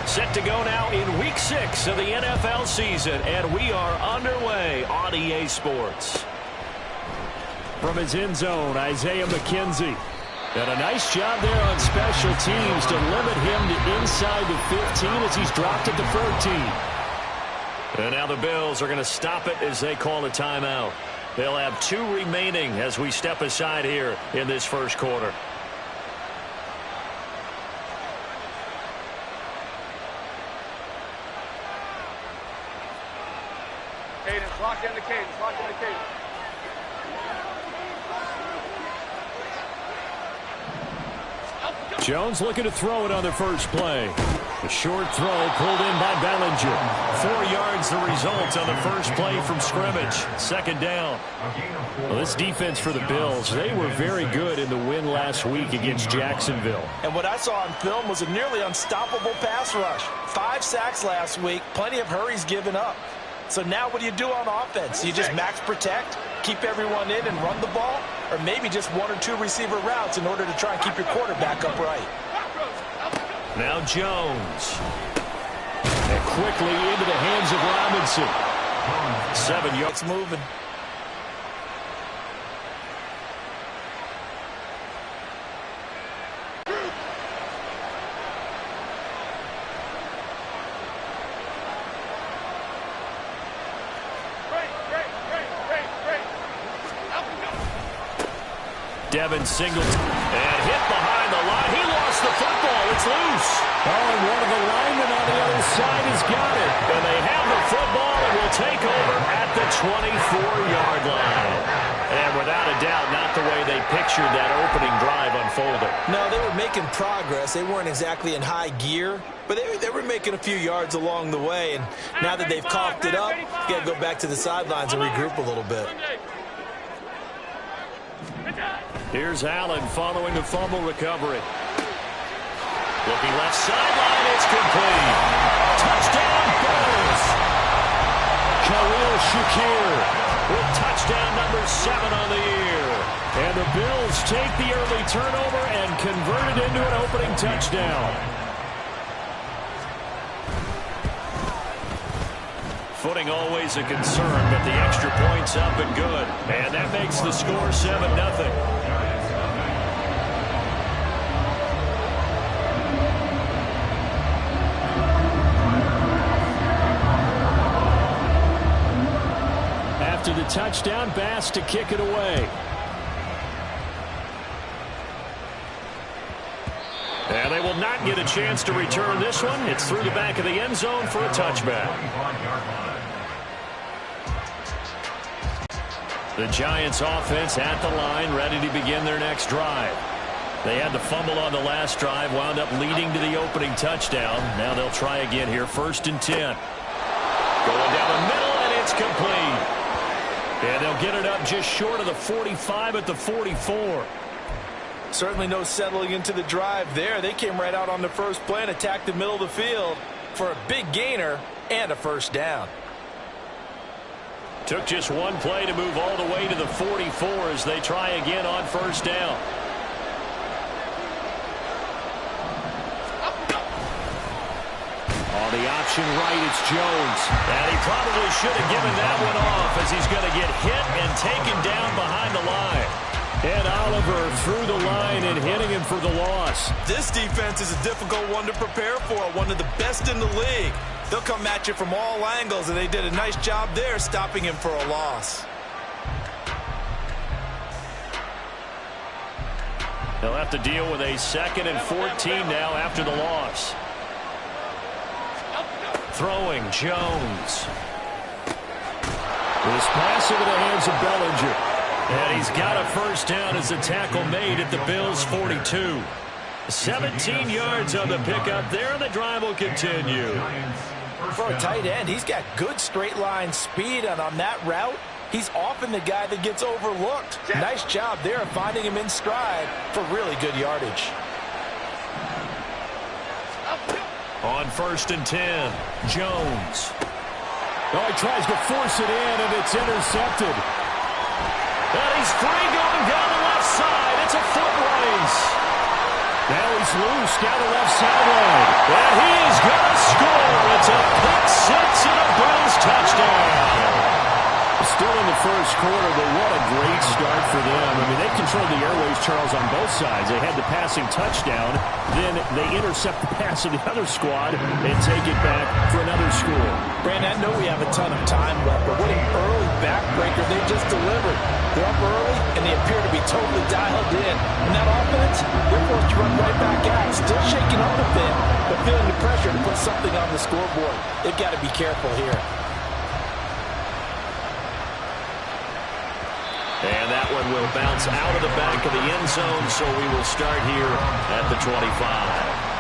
Set to go now in Week 6 of the NFL season, and we are underway on EA Sports. From his end zone, Isaiah McKenzie. And a nice job there on special teams to limit him to inside the 15 as he's dropped at the 14. And now the Bills are going to stop it as they call a timeout. They'll have 2 remaining as we step aside here in this first quarter. Cadence, lock in the cadence, lock in the cadence. Jones looking to throw it on the first play. A short throw pulled in by Bellinger. 4 yards the result on the first play from scrimmage. Second down. Well, this defense for the Bills, they were very good in the win last week against Jacksonville. And what I saw on film was a nearly unstoppable pass rush. 5 sacks last week, plenty of hurries given up. So now what do you do on offense? You just max protect, keep everyone in and run the ball, or maybe just 1 or 2 receiver routes in order to try and keep your quarterback upright. Now Jones. And quickly into the hands of Robinson. 7 yards moving. Devin Singleton. And hit behind the line. He lost the football. It's loose. Oh, and one of the linemen on the other side has got it. And they have the football and will take over at the 24-yard line. And without a doubt, not the way they pictured that opening drive unfolding. No, they were making progress. They weren't exactly in high gear, but they were making a few yards along the way. And now that they've coughed it up, you got to go back to the sidelines and regroup a little bit. Here's Allen following the fumble recovery. Looking left sideline, it's complete. Touchdown, Bills. Khalil Shakir with touchdown number 7 on the year. And the Bills take the early turnover and convert it into an opening touchdown. Footing always a concern, but the extra point's up and good. And that makes the score 7-0. After the touchdown, Bass to kick it away. And they will not get a chance to return this one. It's through the back of the end zone for a touchback. The Giants offense at the line, ready to begin their next drive. They had the fumble on the last drive, wound up leading to the opening touchdown. Now they'll try again here, 1st and 10. Going down the middle, and it's complete. And they'll get it up just short of the 45 at the 44. Certainly no settling into the drive there. They came right out on the first play and attacked the middle of the field for a big gainer and a first down. Took just one play to move all the way to the 44 as they try again on first down. On the option right, it's Jones. And he probably should have given that one off as he's going to get hit and taken down behind the line. And Oliver through the line and hitting him for the loss. This defense is a difficult one to prepare for, one of the best in the league. They'll come at you from all angles, and they did a nice job there stopping him for a loss. They'll have to deal with a 2nd and 14 now after the loss. Throwing, Jones. This pass into the hands of Bellinger. And he's got a first down as the tackle made at the Bills' 42. 17 yards on the pickup there, and the drive will continue. For a tight end, he's got good straight line speed, and on that route, he's often the guy that gets overlooked. Nice job there of finding him in stride for really good yardage. On 1st and 10, Jones. Oh, he tries to force it in, and it's intercepted. And he's free going down the left side. It's a foot race. Now he's loose down the left sideline. And he's going to quarter, but what a great start for them. I mean, they've controlled the airways, Charles, on both sides. They had the passing touchdown. Then they intercept the pass of the other squad and take it back for another score. Brandon, I know we have a ton of time left, but what an early backbreaker they just delivered. They're up early, and they appear to be totally dialed in. And that offense, they're forced to run right back out. Still shaking up a bit, but feeling the pressure to put something on the scoreboard. They've got to be careful here. And that one will bounce out of the back of the end zone, so we will start here at the 25.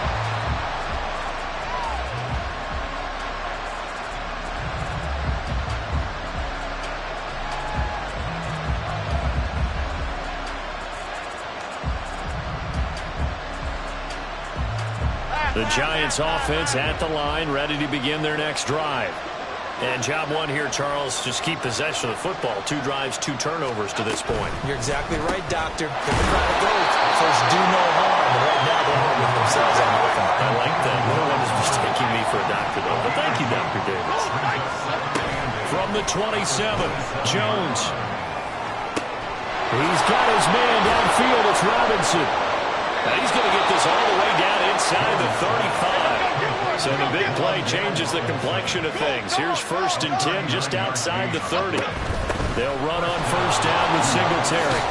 The Giants offense at the line, ready to begin their next drive. And job one here, Charles, just keep possession of the football. 2 drives, 2 turnovers to this point. You're exactly right, Doctor. If the crowd goes, first do no harm. And right now they're harming themselves on offense. I like that. No one is mistaking me for a doctor, though. But thank you, Dr. Davis. From the 27, Jones. He's got his man downfield. It's Robinson. Now he's going to get this all the way down inside the 35. So the big play changes the complexion of things. Here's 1st and 10 just outside the 30. They'll run on 1st down with Singletary.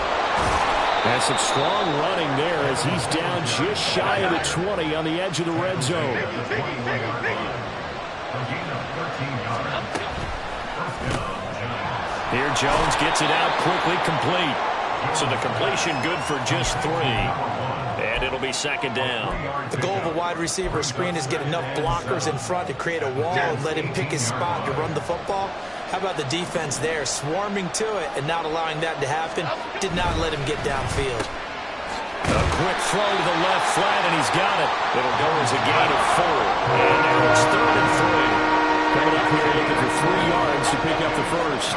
And some strong running there as he's down just shy of the 20 on the edge of the red zone. Here Jones gets it out quickly, complete. So the completion good for just 3. And it'll be 2nd down. The goal of a wide receiver screen is get enough blockers in front to create a wall and let him pick his spot to run the football. How about the defense there, swarming to it and not allowing that to happen? Did not let him get downfield. A quick throw to the left flat, and he's got it. It'll go as a gain of 4. And now it's 3rd and 3. Coming up here looking for 3 yards to pick up the first.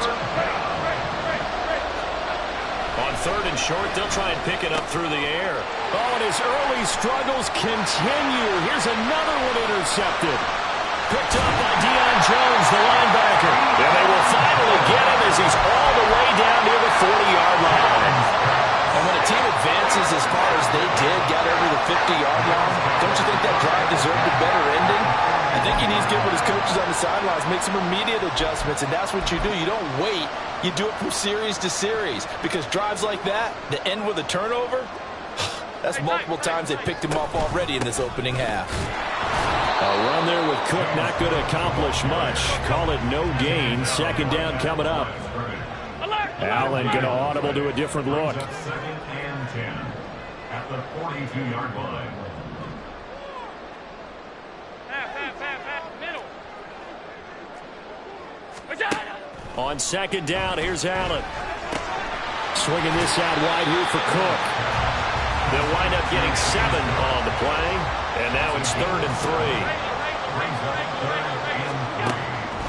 On 3rd and short, they'll try and pick it up through the air. Oh, and his early struggles continue. Here's another one intercepted. Picked up by Deion Jones, the linebacker. And they will finally get him as he's all the way down near the 40-yard line. And when a team advances as far as they did, got over the 50-yard line, don't you think that drive deserved a better ending? I think he needs to get with his coaches on the sidelines, make some immediate adjustments, and that's what you do. You don't wait. You do it from series to series, because drives like that, that end with a turnover, that's multiple times they picked him off already in this opening half. A run there with Cook not going to accomplish much. Call it no gain. 2nd down coming up. Allen going to audible to a different look. 2nd and 10 at the 42-yard line. On 2nd down, here's Allen. Swinging this out wide here for Cook. They'll wind up getting 7 on the play. And now it's 3rd and 3.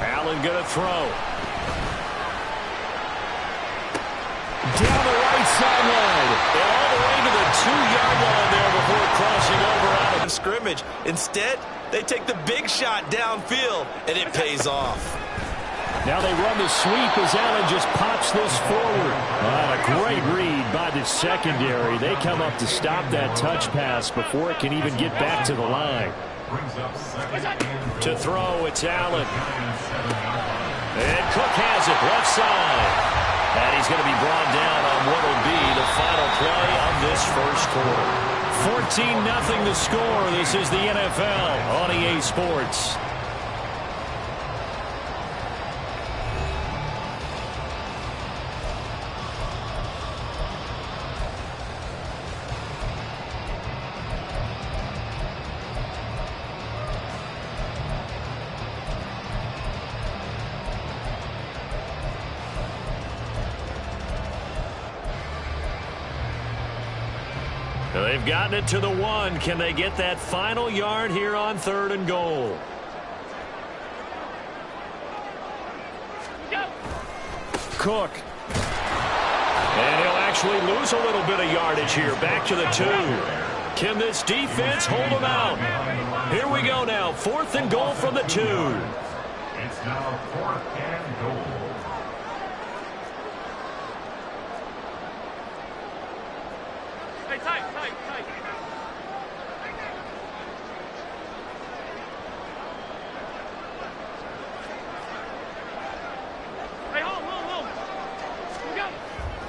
Allen going to throw. Down the right sideline. And all the way to the 2-yard line there before crossing over out of scrimmage. Instead, they take the big shot downfield, and it pays off. Now they run the sweep as Allen just pops this forward. A great read by the secondary. They come up to stop that touch pass before it can even get back to the line. To throw, it's Allen. And Cook has it, left side. And he's going to be brought down on what will be the final play of this first quarter. 14-0 the score. This is the NFL on EA Sports. They've gotten it to the 1. Can they get that final yard here on 3rd and goal? Cook. And he'll actually lose a little bit of yardage here. Back to the 2. Can this defense hold them out? Here we go now. 4th and goal from the 2. It's now 4th and goal.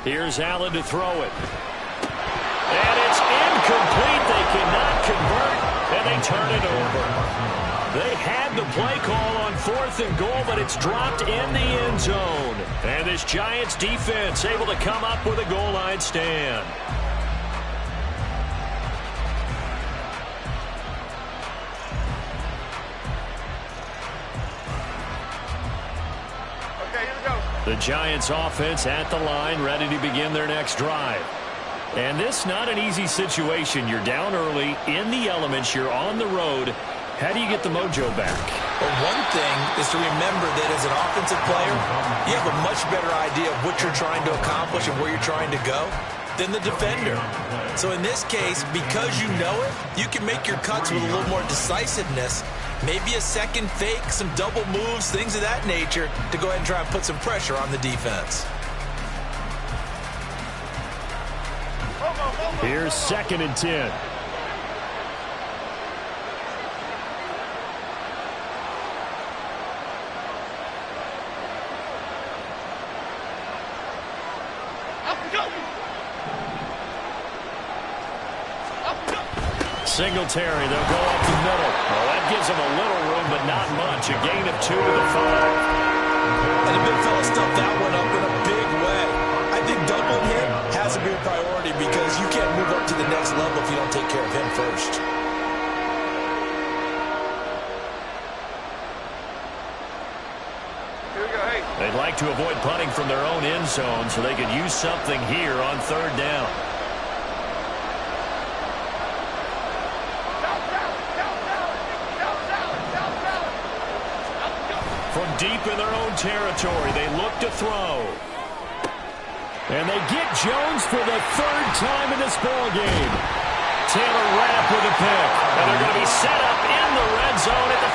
Here's Allen to throw it. And it's incomplete. They cannot convert, and they turn it over. They had the play call on 4th and goal, but it's dropped in the end zone. And this Giants defense able to come up with a goal line stand. Okay, here we go. The Giants offense at the line, ready to begin their next drive. And this not an easy situation. You're down early, in the elements, you're on the road. How do you get the mojo back? Well, one thing is to remember that as an offensive player, you have a much better idea of what you're trying to accomplish and where you're trying to go than the defender. So in this case, because you know it, you can make your cuts with a little more decisiveness, maybe a second fake, some double moves, things of that nature, to go ahead and try and put some pressure on the defense. Here's 2nd and 10. Singletary, they'll go up the middle. Well, that gives them a little room, but not much. A gain of 2 to the 5. And the big fella stuffed that one up in a big way. I think doubling him has to be a priority because you can't move up to the next level if you don't take care of him first. Here we go, hey. They'd like to avoid punting from their own end zone so they could use something here on 3rd down. From deep in their own territory, they look to throw. And they get Jones for the 3rd time in this ballgame. Taylor Rapp with a pick. And they're going to be set up in the red zone at the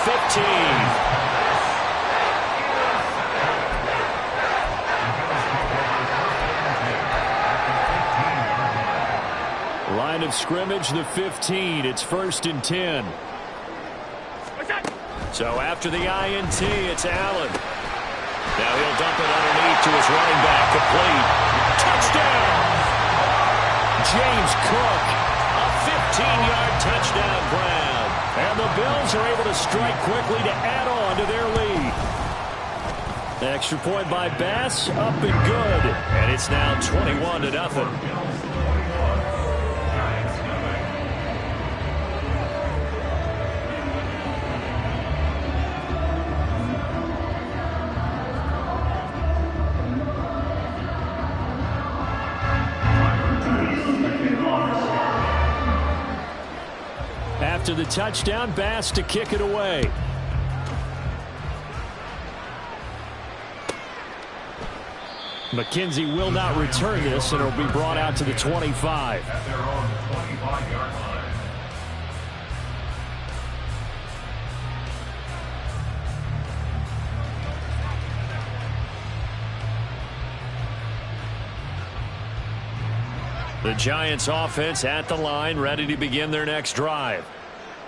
15. Line of scrimmage, the 15. It's 1st and 10. So after the INT, it's Allen. Now he'll dump it underneath to his running back, complete. Touchdown! James Cook, a 15-yard touchdown grab. And the Bills are able to strike quickly to add on to their lead. Extra point by Bass, up and good. And it's now 21-0. After the touchdown, Bass to kick it away. McKenzie will not return this, and it'll be brought out to the 25. At their own 25-yard line. The Giants offense at the line, ready to begin their next drive.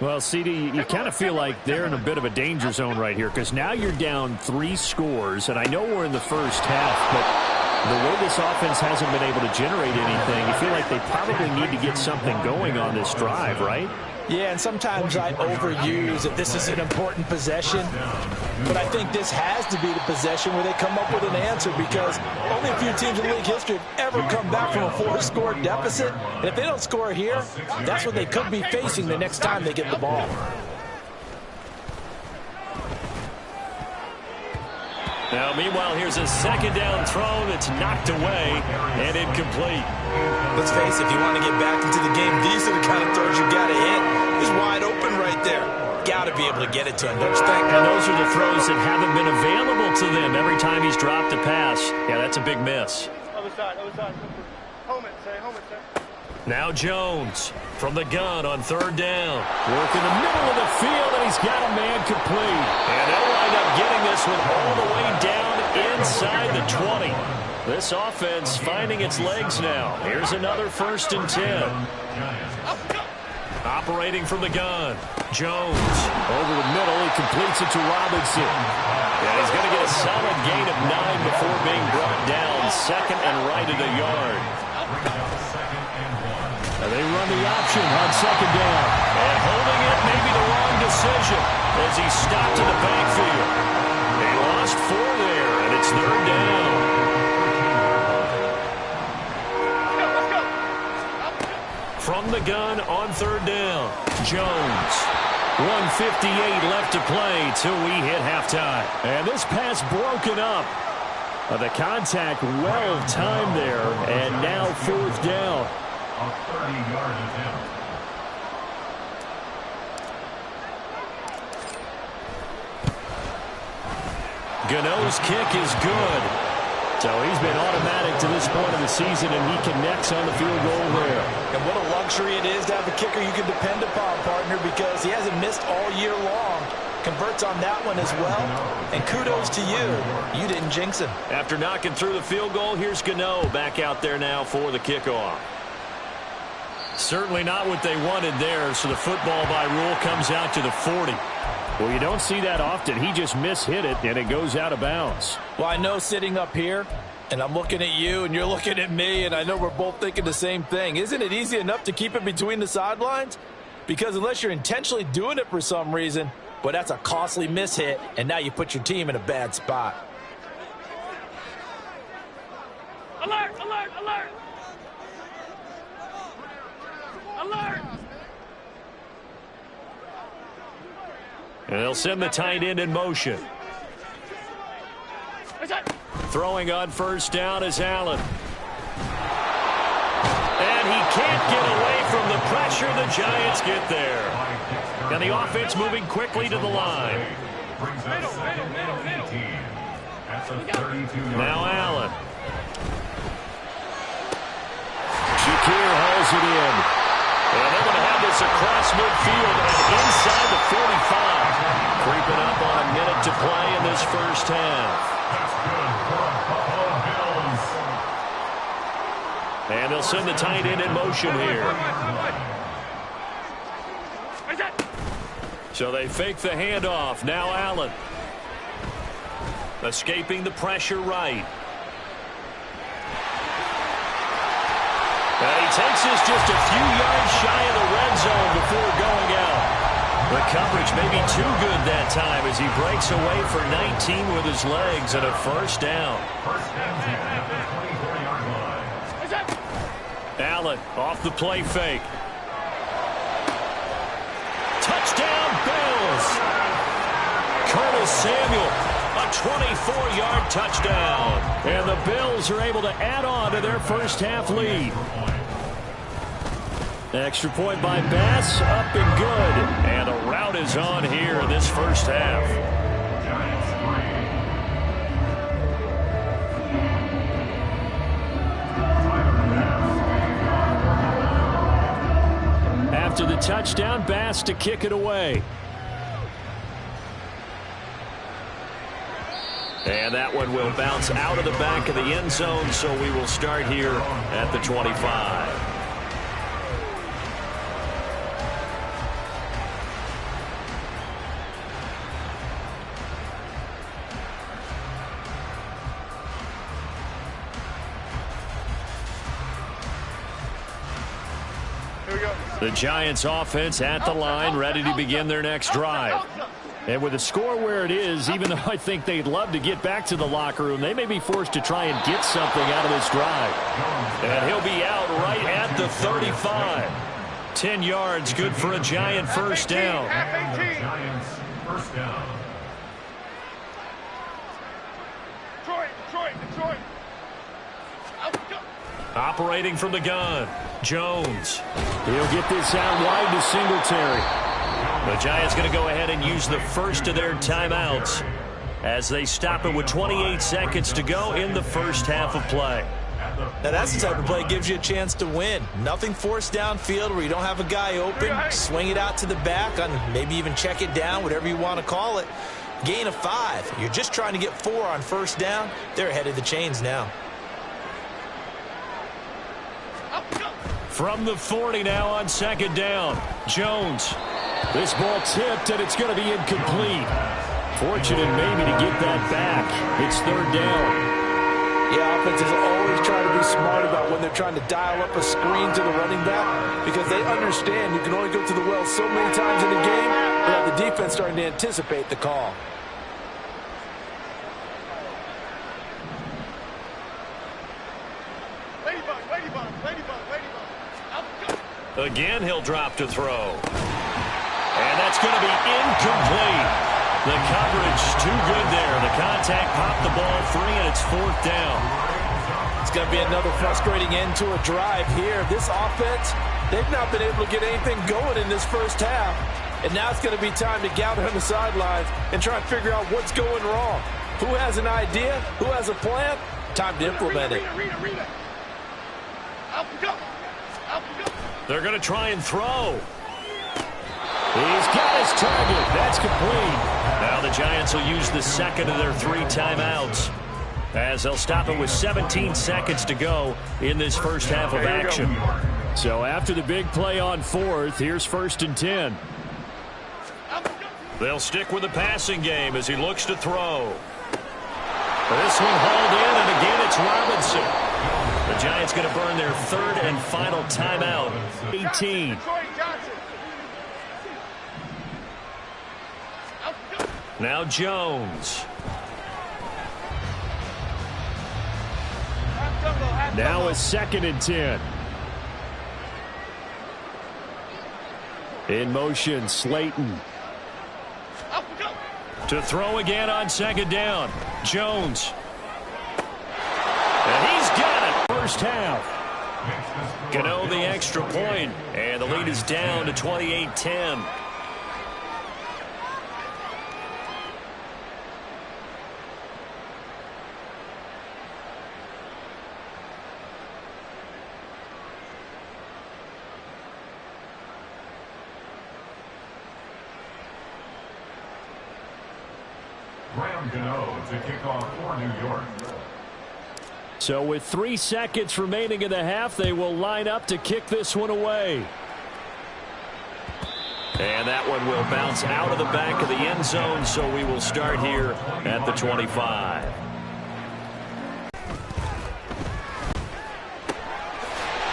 Well, CD, you kind of feel like they're in a bit of a danger zone right here because now you're down 3 scores, and I know we're in the first half, but the way this offense hasn't been able to generate anything, you feel like they probably need to get something going on this drive, right? Yeah, and sometimes I overuse that this is an important possession, but I think this has to be the possession where they come up with an answer because only a few teams in league history have ever come back from a 4-score deficit, and if they don't score here, that's what they could be facing the next time they get the ball. Now, meanwhile, here's a 2nd down throw that's knocked away and incomplete. Let's face it, if you want to get back into the game, these are the kind of throws you got to hit. He's wide open right there. Got to be able to get it to him, don't you think? And those are the throws that haven't been available to them every time he's dropped a pass. Yeah, that's a big miss. Other side, other side. Home it, sir. Now Jones from the gun on 3rd down. Work in the middle of the field, and he's got a man complete. And they'll wind up getting this one all the way down inside the 20. This offense finding its legs now. Here's another 1st and 10. Operating from the gun. Jones over the middle. He completes it to Robinson. And he's going to get a solid gain of 9 before being brought down. Second and right at a yard. And they run the option on second down. And holding it may be the wrong decision as he stopped in the backfield. They lost 4 there, and it's third down. From the gun on third down, Jones. 1:58 left to play till we hit halftime. And this pass broken up. The contact well timed there, and now fourth down. A 30-yard attempt. Gano's kick is good. So he's been automatic to this point of the season, and he connects on the field goal there. And what a luxury it is to have a kicker you can depend upon, partner, because he hasn't missed all year long. Converts on that one as well. And kudos to you. You didn't jinx him. After knocking through the field goal, here's Gano back out there now for the kickoff. Certainly not what they wanted there, so the football by rule comes out to the 40. Well, you don't see that often. He just mishit it, and it goes out of bounds. Well, I know sitting up here, and I'm looking at you, and you're looking at me, and I know we're both thinking the same thing. Isn't it easy enough to keep it between the sidelines? Because unless you're intentionally doing it for some reason, but that's a costly mishit, and now you put your team in a bad spot. Alert! Alert! Alert! Alert! And they'll send the tight end in motion. Throwing on first down is Allen. And he can't get away from the pressure. The Giants get there. And the offense moving quickly to the line. Now Allen. Shakir hauls it in. And they're going to have this across midfield and inside the 45. Creeping up on a minute to play in this first half. And they'll send the tight end in motion here. So they fake the handoff. Now Allen. Escaping the pressure right. And he takes this just a few yards shy of the red zone before going out. The coverage may be too good that time as he breaks away for 19 with his legs and a first down. Allen off the play fake. Touchdown Bills. Curtis Samuel, a 24-yard touchdown. And the Bills are able to add on to their first half lead. Extra point by Bass, up and good. And a rout is on here in this first half. After the touchdown, Bass to kick it away. And that one will bounce out of the back of the end zone, so we will start here at the 25. The Giants offense at the line, ready to begin their next drive. And with the score where it is, even though I think they'd love to get back to the locker room, they may be forced to try and get something out of this drive. And he'll be out right at the 35. 10 yards, good for a Giant first down. Giants first down. Detroit. Operating from the gun, Jones. He'll get this out wide to Singletary. The Giants going to go ahead and use the first of their timeouts as they stop it with 28 seconds to go in the first half of play. Now that's the type of play that gives you a chance to win. Nothing forced downfield where you don't have a guy open. Swing it out to the back, on maybe even check it down, whatever you want to call it. Gain of 5. You're just trying to get 4 on first down. They're ahead of the chains now. From the 40 now on second down, Jones. This ball tipped, and it's going to be incomplete. Fortunate maybe to get that back. It's third down. Yeah, offenses always try to be smart about when they're trying to dial up a screen to the running back because they understand you can only go to the well so many times in a game without the defense starting to anticipate the call. Again, he'll drop to throw. And that's going to be incomplete. The coverage too good there. The contact popped the ball free, and it's fourth down. It's going to be another frustrating end to a drive here. This offense, they've not been able to get anything going in this first half. And now it's going to be time to gather on the sidelines and try and figure out what's going wrong. Who has an idea? Who has a plan? Time to implement it. They're going to try and throw. He's got his target. That's complete. Now the Giants will use the second of their 3 timeouts as they'll stop it with 17 seconds to go in this first half of action. So after the big play on fourth, here's 1st and 10. They'll stick with the passing game as he looks to throw. This one hauled in, and again it's Robinson. The Giants going to burn their 3rd and final timeout. 18. Now Jones. Now a 2nd and 10. In motion, Slayton. To throw again on 2nd down. Jones. And he's got it. First half. Gano the extra point, and the lead is down to 28-10. Gano to kick off for New York. So with 3 seconds remaining in the half, they will line up to kick this one away. And that one will bounce out of the back of the end zone, so we will start here at the 25.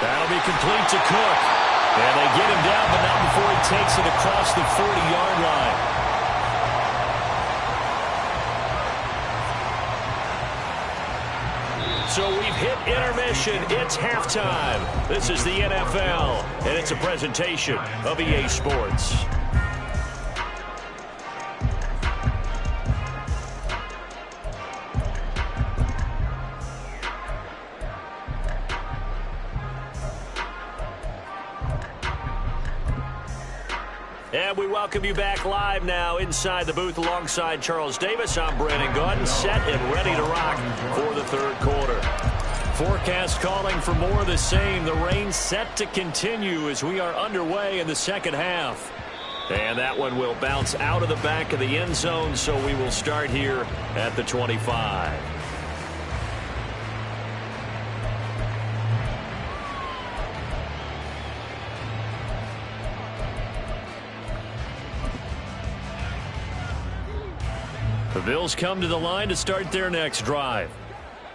That'll be complete to Cook. And they get him down, but not before he takes it across the 40-yard line. So we've hit intermission. It's halftime. This is the NFL, and it's a presentation of EA Sports. And we welcome you back live now inside the booth alongside Charles Davis. I'm Brandon Gordon, set and ready to rock for the 3rd quarter. Forecast calling for more of the same. The rain set to continue as we are underway in the 2nd half. And that one will bounce out of the back of the end zone, so we will start here at the 25. The Bills come to the line to start their next drive.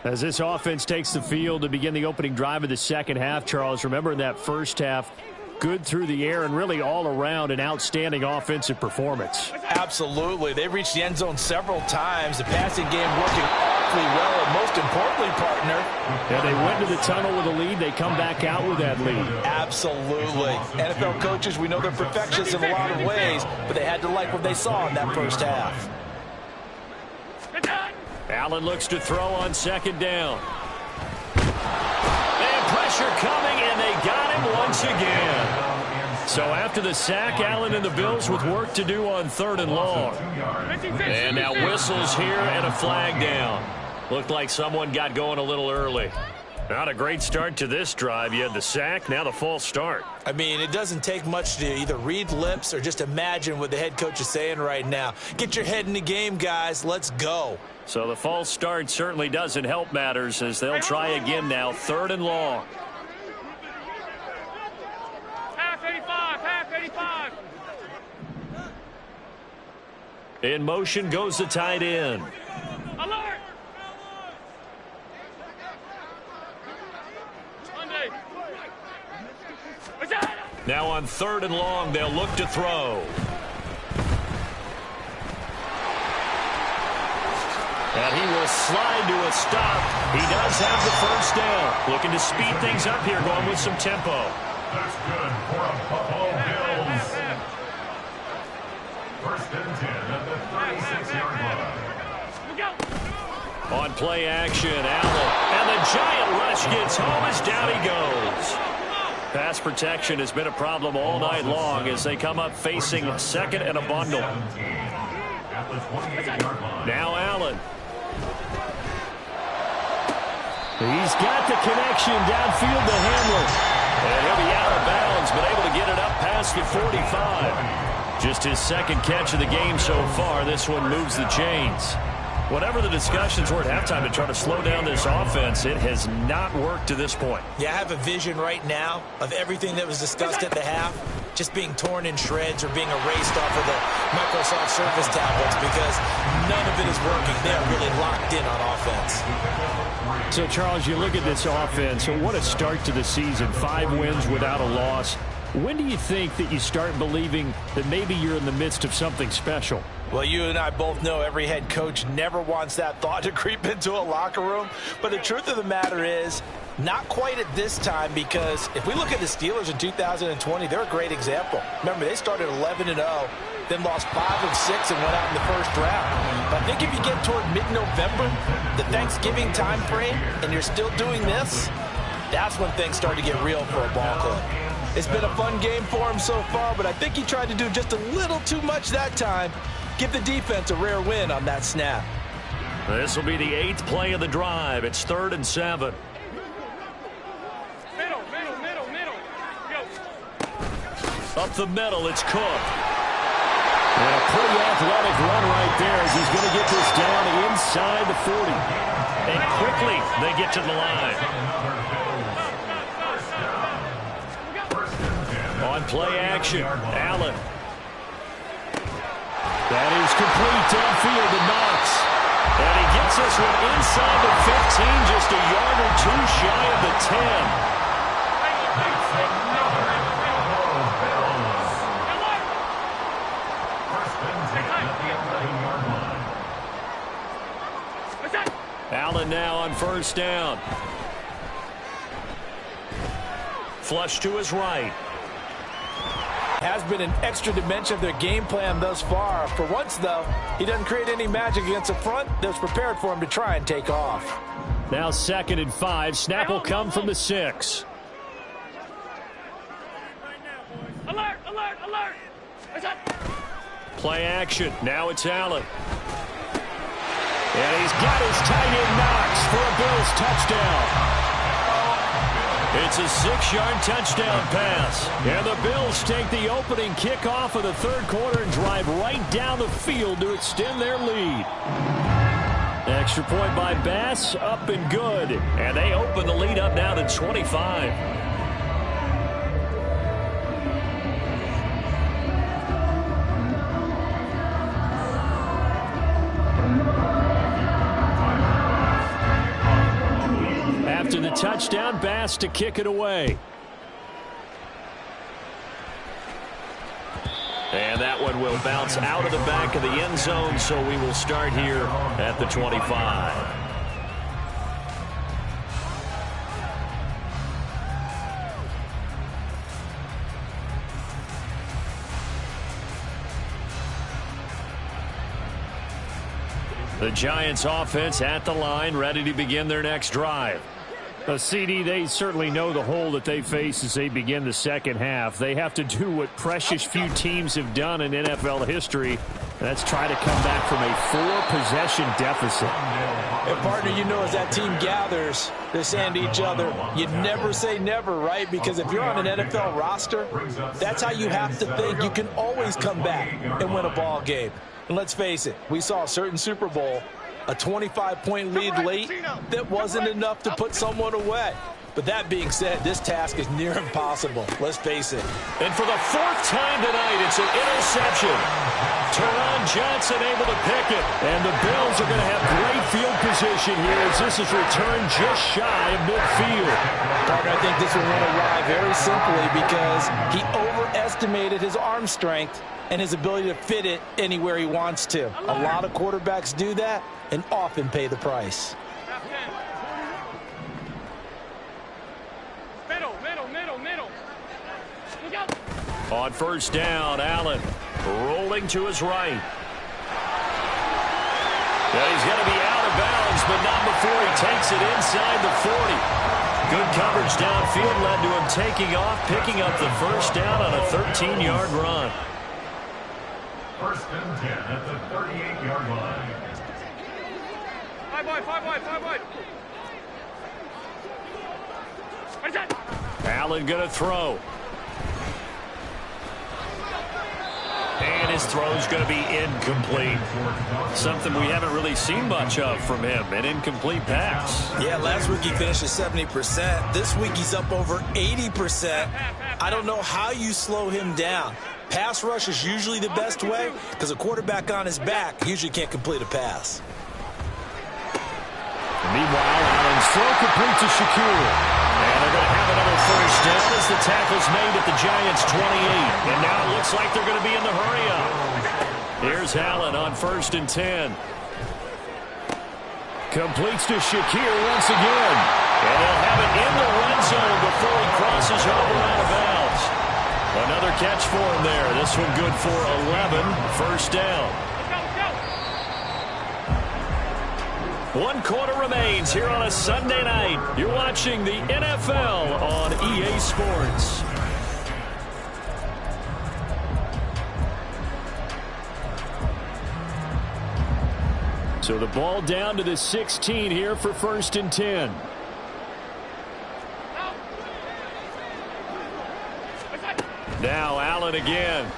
As this offense takes the field to begin the opening drive of the 2nd half, Charles, remember in that first half, good through the air and really all around an outstanding offensive performance. Absolutely. They reached the end zone several times. The passing game working awfully well, and most importantly, partner. Yeah, they went to the tunnel with a lead. They come back out with that lead. Absolutely. NFL coaches, we know they're perfectionists in a lot of ways, but they had to like what they saw in that first half. Allen looks to throw on 2nd down. And pressure coming, and they got him once again. So after the sack, Allen and the Bills with work to do on 3rd and long. And now whistles here and a flag down. Looked like someone got going a little early. Not a great start to this drive. You had the sack, now the false start. I mean, it doesn't take much to either read lips or just imagine what the head coach is saying right now. Get your head in the game, guys. Let's go. So the false start certainly doesn't help matters as they'll try again now, 3rd and long. Half 85, half 85. In motion goes the tight end. Alert! Now on 3rd and long, they'll look to throw. And he will slide to a stop. He does have the first down. Looking to speed things up here, going with some tempo. That's good for a Buffalo Bills. 1st and 10 at the 36-yard line. On play action, Allen. And the giant rush gets home as down he goes. Pass protection has been a problem all night long as they come up facing 2nd and a bundle. Now Allen. He's got the connection downfield to Hamler. And he'll be out of bounds, but able to get it up past the 45. Just his 2nd catch of the game so far. This one moves the chains. Whatever the discussions were at halftime to try to slow down this offense, it has not worked to this point. Yeah, I have a vision right now of everything that was discussed at the half just being torn in shreds or being erased off of the Microsoft Surface tablets because none of it is working. They are really locked in on offense. So, Charles, you look at this offense, what a start to the season. 5 wins without a loss. When do you think that you start believing that maybe you're in the midst of something special? Well, you and I both know every head coach never wants that thought to creep into a locker room. But the truth of the matter is, not quite at this time, because if we look at the Steelers in 2020, they're a great example. Remember, they started 11-0, then lost 5 of 6 and went out in the first round. But I think if you get toward mid-November, the Thanksgiving time frame, and you're still doing this, that's when things start to get real for a ball club. It's been a fun game for him so far, but I think he tried to do just a little too much that time. Give the defense a rare win on that snap. This will be the 8th play of the drive. It's 3rd and 7. Middle. Go. Up the middle, it's Cook. And a pretty athletic run right there as he's going to get this down inside the 40. And quickly, they get to the line. On play action, Allen. That is complete downfield to Knox. And he gets this one inside the 15, just a yard or 2 shy of the 10. Allen now on 1st down. Flush to his right. Has been an extra dimension of their game plan thus far. For once, though, he doesn't create any magic against the front that's prepared for him to try and take off. Now 2nd and 5. Snap will come from the 6. Alert! Play action. Now it's Allen. And he's got his tight end Knox for a Bills touchdown. It's a 6-yard touchdown pass. And the Bills take the opening kickoff of the 3rd quarter and drive right down the field to extend their lead. Extra point by Bass, up and good. And they open the lead up now to 25. After the touchdown, Bass to kick it away. And that one will bounce out of the back of the end zone, so we will start here at the 25. The Giants offense at the line, ready to begin their next drive. CD, they certainly know the hole that they face as they begin the 2nd half. They have to do what precious few teams have done in NFL history, and that's try to come back from a 4-possession deficit. And partner, you know, as that team gathers, they're saying to each other, you never say never, right? Because if you're on an NFL roster, that's how you have to think. You can always come back and win a ball game. And let's face it, we saw a certain Super Bowl, a 25-point lead late that wasn't enough to put someone away. But that being said, this task is near impossible. Let's face it. And for the 4th time tonight, it's an interception. Turn on Johnson able to pick it. And the Bills are going to have great field position here as this is returned just shy of midfield. Parker, I think this will run awry very simply because he overestimated his arm strength and his ability to fit it anywhere he wants to. A lot of quarterbacks do that and often pay the price. Middle. Look out. On first down, Allen rolling to his right. Yeah, he's going to be out of bounds, but not before he takes it inside the 40. Good coverage downfield led to him taking off, picking up the first down on a 13-yard run. First and 10 at the 38-yard line. Five wide. What's that? Allen going to throw. And his throw's going to be incomplete. Something we haven't really seen much of from him, an incomplete pass. Yeah, last week he finished at 70%. This week he's up over 80%. I don't know how you slow him down. Pass rush is usually the best way because a quarterback on his back usually can't complete a pass. Meanwhile, Allen's throw complete to Shakir. And they're going to have another first down as the tackle's made at the Giants' 28. And now it looks like they're going to be in the hurry-up. Here's Allen on first and 10. Completes to Shakir once again. And they'll have it in the red zone before he crosses over out of bounds. Another catch for him there. This one good for 11. First down. One quarter remains here on a Sunday night. You're watching the NFL on EA Sports. So the ball down to the 16 here for first and 10. Now Allen again.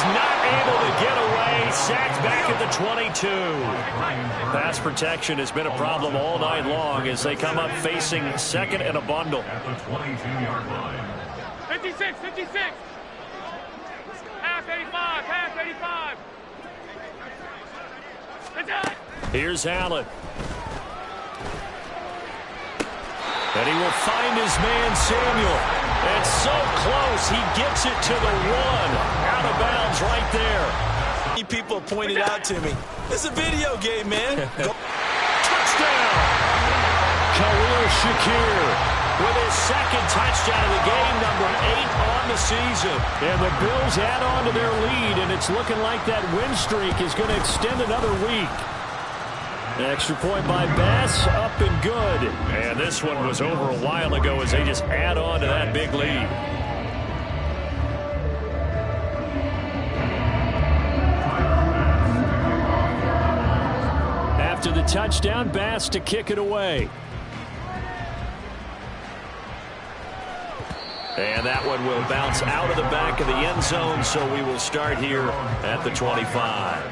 Not able to get away. Sacked back at the 22. Pass protection has been a problem all night long as they come up facing second and a bundle. At the 22-yard line. 56. Pass 85. Here's Allen. And he will find his man Samuel. It's so close. He gets it to the 1. Out of bounds right there. People pointed out to me, it's a video game, man. Touchdown. Khalil Shakir with his second touchdown of the game, number 8 on the season. And the Bills add on to their lead, and it's looking like that win streak is going to extend another week. An extra point by Bass, up and good. And this one was over a while ago as they just add on to that big lead. After the touchdown, Bass to kick it away. And that one will bounce out of the back of the end zone, so we will start here at the 25.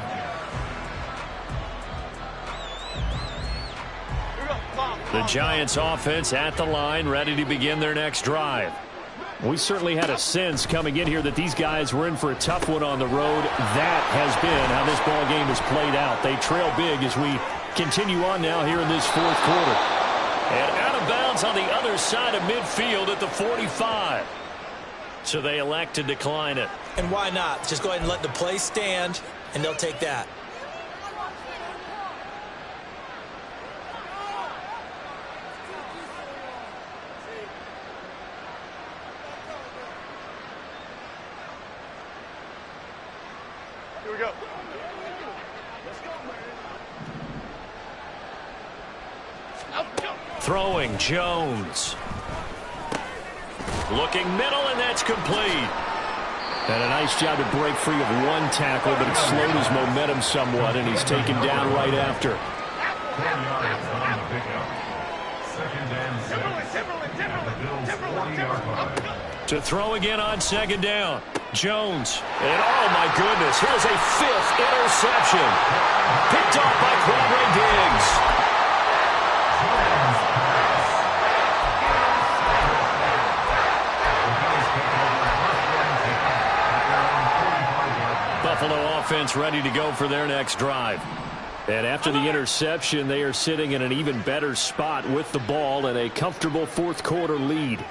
The Giants offense at the line, ready to begin their next drive. We certainly had a sense coming in here that these guys were in for a tough one on the road. That has been how this ball game has played out. They trail big as we continue on now here in this fourth quarter. And out of bounds on the other side of midfield at the 45. So they elect to decline it. And why not? Just go ahead and let the play stand, and they'll take that. Here we go. Throwing Jones. Looking middle, and that's complete. And a nice job to break free of one tackle, but it slowed his momentum somewhat, and he's taken down right after. 10 yards on the pickup. Second and 7. At the Bills' 40-yard line. To throw again on second down. Jones. And oh my goodness, here's a 5th interception. Picked off by Quadre Diggs. offense ready to go for their next drive. And after the interception, they are sitting in an even better spot with the ball and a comfortable fourth quarter lead.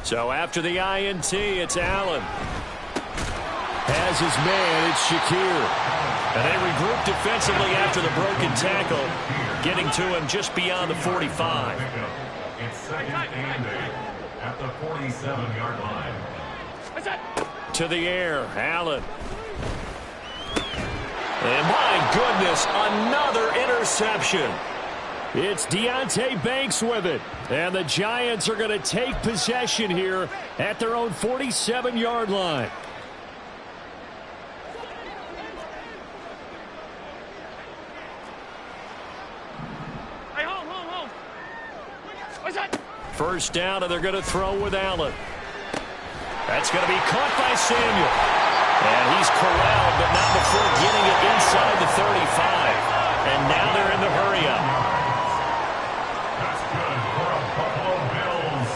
So after the INT, it's Allen. Has his man, it's Shakir. And they regroup defensively after the broken tackle, getting to him just beyond the 45. It's second and 8 at the 47-yard line. To the air, Allen. And my goodness, another interception. It's Deonte Banks with it. And the Giants are going to take possession here at their own 47-yard line. Hey, home. What's that? First down, and they're going to throw with Allen. That's going to be caught by Samuel. And he's corralled, but not before getting it inside the 35. And now they're in the hurry-up. That's good for a Buffalo Bills.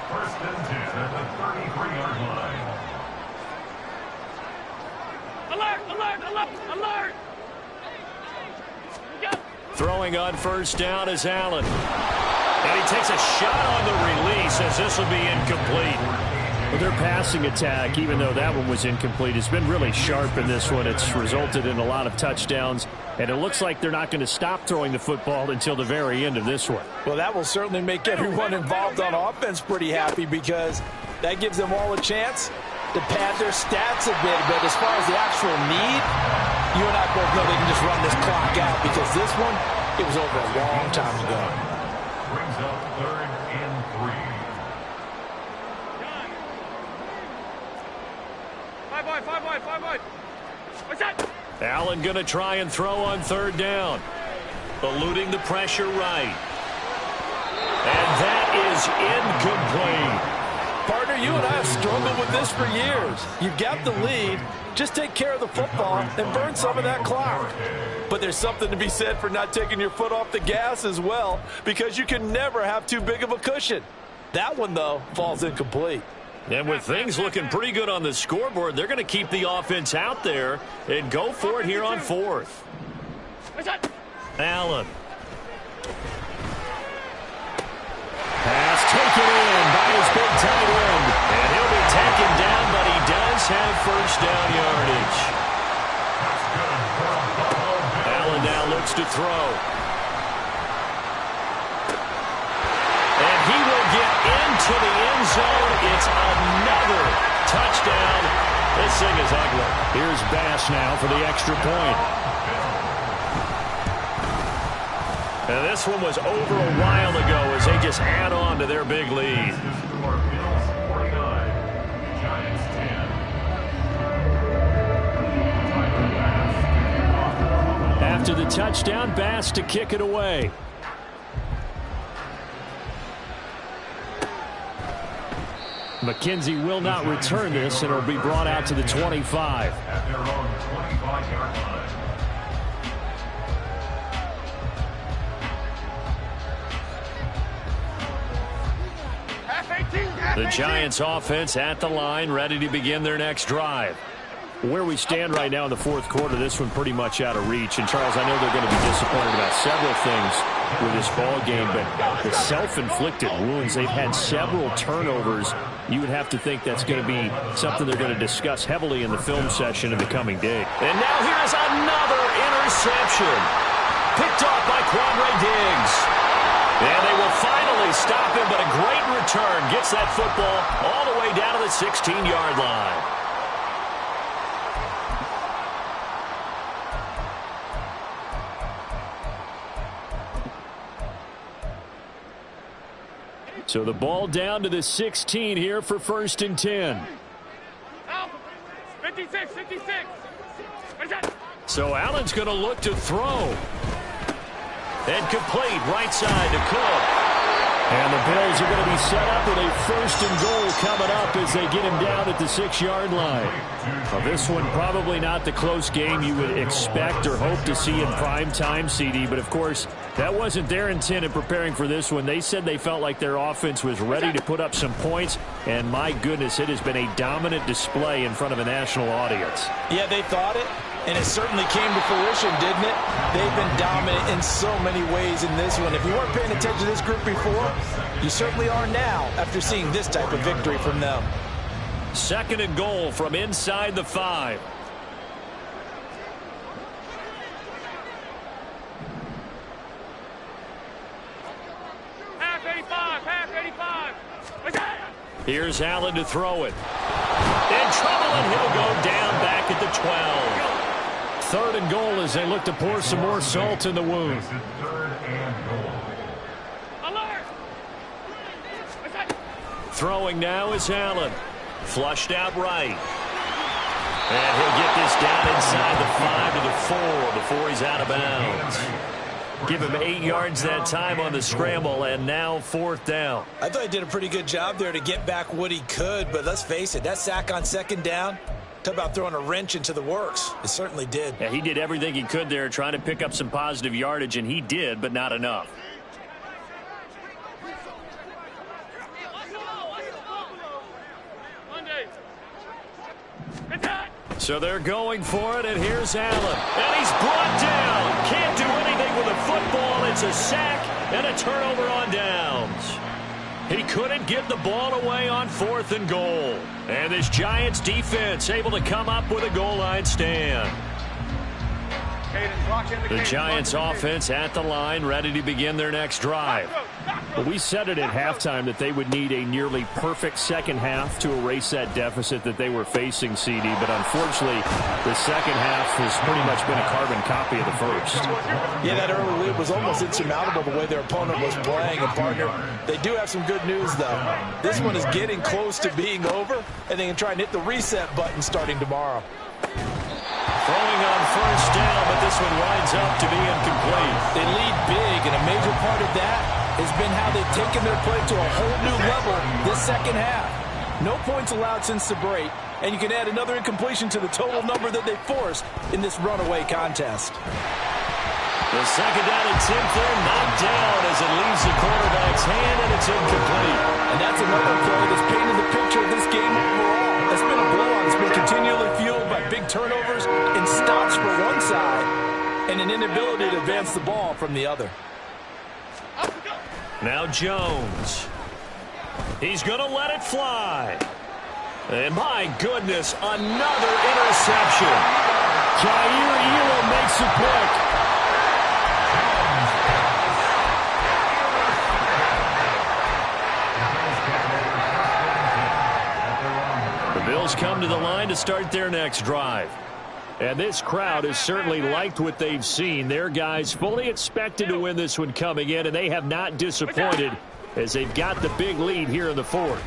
First and 10 at the 33-yard line. Alert! Throwing on first down is Allen. And he takes a shot on the release as this will be incomplete. Well, their passing attack, even though that one was incomplete, has been really sharp in this one. It's resulted in a lot of touchdowns, and it looks like they're not going to stop throwing the football until the very end of this one. Well, that will certainly make everyone involved on offense pretty happy because that gives them all a chance to pad their stats a bit. But as far as the actual need, you and I both know they can just run this clock out because this one, it was over a long time ago. Brings up third and 3. Five wide. What's that? Allen going to try and throw on third down. Eluding the pressure right. And that is incomplete. Partner, you and I have struggled with this for years. You've got the lead. Just take care of the football and burn some of that clock. But there's something to be said for not taking your foot off the gas as well, because you can never have too big of a cushion. That one, though, falls incomplete. And with things looking pretty good on the scoreboard, they're going to keep the offense out there and go for it here on fourth. Allen. Pass taken in by his big tight end. And he'll be taken down, but he does have first down yardage. Allen now looks to throw. And he will get into the end zone. It's another touchdown. This thing is ugly. Here's Bass now for the extra point. And this one was over a while ago as they just add on to their big lead. After the touchdown, Bass to kick it away. McKenzie will not return this, and it'll be brought out to the 25. At their own 25-yard line. The Giants offense at the line, ready to begin their next drive. Where we stand right now in the fourth quarter, this one pretty much out of reach. And, Charles, I know they're going to be disappointed about several things with this ball game, but the self-inflicted wounds, they've had several turnovers. You would have to think that's going to be something they're going to discuss heavily in the film session in the coming day. And now here's another interception. Picked off by Quandre Diggs. And they will finally stop him, but a great return gets that football all the way down to the 16-yard line. So the ball down to the 16 here for first and 10. 56. So Allen's going to look to throw. And complete right side to Cook. And the Bills are going to be set up with a 1st and goal coming up as they get him down at the 6-yard line. Well, this one probably not the close game you would expect or hope to see in prime time, CD. But, of course, that wasn't their intent in preparing for this one. They said they felt like their offense was ready to put up some points. And, my goodness, it has been a dominant display in front of a national audience. Yeah, they thought it. And it certainly came to fruition, didn't it? They've been dominant in so many ways in this one. If you weren't paying attention to this group before, you certainly are now after seeing this type of victory from them. 2nd and goal from inside the 5. Half 85, half 85. What's that? Here's Allen to throw it. In trouble, and he'll go down back at the 12. 3rd and goal as they look to pour some more salt in the wound. Alert! What's that? Throwing now is Allen. Flushed out right. And he'll get this down inside the 5 to the 4 before he's out of bounds. Give him 8 yards that time on the scramble, and now 4th down. I thought he did a pretty good job there to get back what he could, but let's face it, that sack on 2nd down, talk about throwing a wrench into the works. It certainly did. Yeah, he did everything he could there trying to pick up some positive yardage, and he did, but not enough. So they're going for it, and here's Allen. And he's brought down. Can't do anything with a football. It's a sack and a turnover on downs. He couldn't get the ball away on 4th and goal. And this Giants defense able to come up with a goal line stand. The Giants offense at the line, ready to begin their next drive. But we said it at halftime that they would need a nearly perfect second half to erase that deficit that they were facing, CD. But unfortunately, the second half has pretty much been a carbon copy of the first. Yeah, that early lead was almost insurmountable the way their opponent was playing. And, partner, they do have some good news, though. This one is getting close to being over, and they can try and hit the reset button starting tomorrow. Throwing on 1st down, but this one winds up to be incomplete. They lead big, and a major part of that has been how they've taken their play to a whole new level this second half. No points allowed since the break, and you can add another incompletion to the total number that they forced in this runaway contest. The 2nd down attempt there knocked down as it leaves the quarterback's hand, and it's incomplete. And that's another play that's painted the picture of this game overall. It's been a blowout. It's been continually fueled by big turnovers and stops for one side and an inability to advance the ball from the other. Now Jones. He's going to let it fly. And my goodness, another interception. Jair Elam makes a pick. The Bills come to the line to start their next drive. And this crowd has certainly liked what they've seen. Their guys fully expected to win this one coming in, and they have not disappointed as they've got the big lead here in the 4th.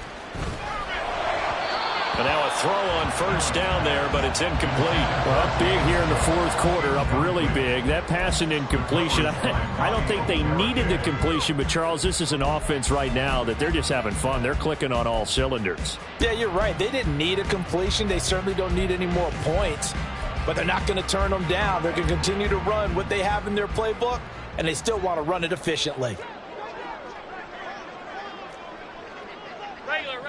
And now a throw on 1st down there, but it's incomplete. Well, up big here in the 4th quarter, up really big. That pass and incompletion, I don't think they needed the completion, but Charles, this is an offense right now that they're just having fun. They're clicking on all cylinders. Yeah, you're right. They didn't need a completion. They certainly don't need any more points. But they're not going to turn them down. They're going to continue to run what they have in their playbook, and they still want to run it efficiently. Regular.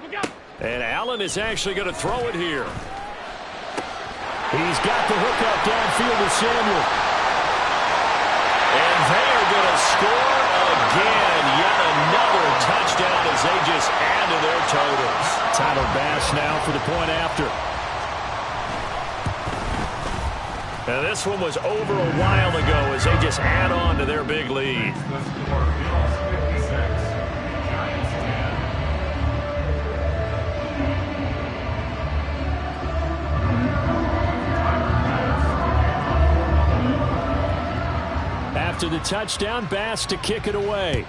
Look out. And Allen is actually going to throw it here. He's got the hook up downfield to Samuel. And they are going to score again. Yet another touchdown as they just add to their totals. Tyler Bass now for the point after. Now this one was over a while ago as they just add on to their big lead. After the touchdown, Bass to kick it away.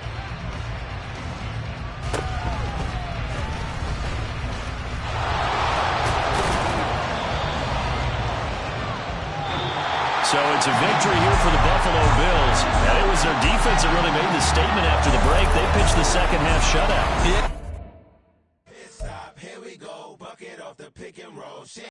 So it's a victory here for the Buffalo Bills. And it was their defense that really made the statement after the break. They pitched the second half shutout. Yeah. Here we go, bucket off the pick and roll.